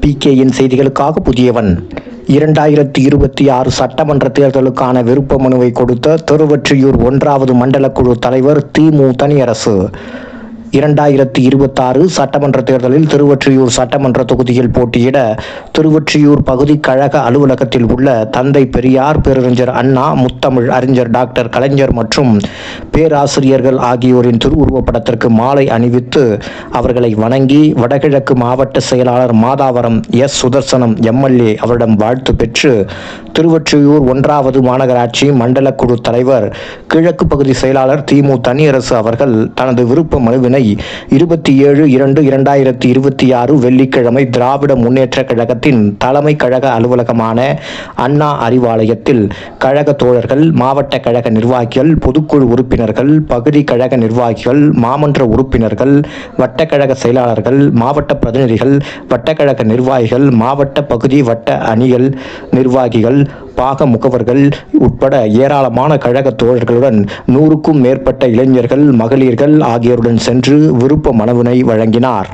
PKயின் செய்திகளுக்காக புதியவன். 2026 சட்டமன்ற தேர்தலுக்கான விருப்ப மனுவை கொடுத்த திருவொற்றியூர் 1வது மண்டல குழு தலைவர் திமு தனியரசு. 2026 சட்டமன்ற தேர்தலில் திருவொற்றியூர் சட்டமன்ற தொகுதியில் போட்டியிட திருவொற்றியூர் பகுதி கழக அலுவலகத்தில் உள்ள தந்தை பெரியார், பேரறிஞர் அண்ணா, முத்தமிழ் அறிஞர் டாக்டர் கலைஞர் மற்றும் பேராசிரியர்கள் ஆகியோரின் திருவுருவப்படத்திற்கு மாலை அணிவித்து அவர்களை வணங்கி வடகிழக்கு மாவட்ட செயலாளர் மாதாவரம் சுதர்சனம் MLA அவரிடம் வாழ்த்து பெற்று திருவொற்றியூர் 1வது மாநகராட்சி மண்டல குழு தலைவர் கிழக்கு பகுதி செயலாளர் திமு தனியரசு அவர்கள் தனது விருப்ப மனுவினை 27/2/2026 வெள்ளிக்கிழமை திராவிட முன்னேற்ற கழகத்தின் தலைமை கழக அலுவலகமான அண்ணா அறிவாலயத்தில் கழக தோழர்கள், மாவட்ட கழக நிர்வாகிகள், பொதுக்குழு உறுப்பினர்கள், பகுதி கழக நிர்வாகிகள், மாமன்ற உறுப்பினர்கள், வட்டக்கழக செயலாளர்கள், மாவட்ட பிரதிநிதிகள், வட்டக்கழக நிர்வாகிகள், மாவட்ட பகுதி வட்ட அணிகள் நிர்வாகிகள், பாக முகவர்கள் உட்பட ஏராளமான கழக தோழர்களுடன் 100க்கும் மேற்பட்ட இளைஞர்கள், மகளிர்கள் ஆகியோருடன் சென்று விருப்ப மனுவினை வழங்கினார்.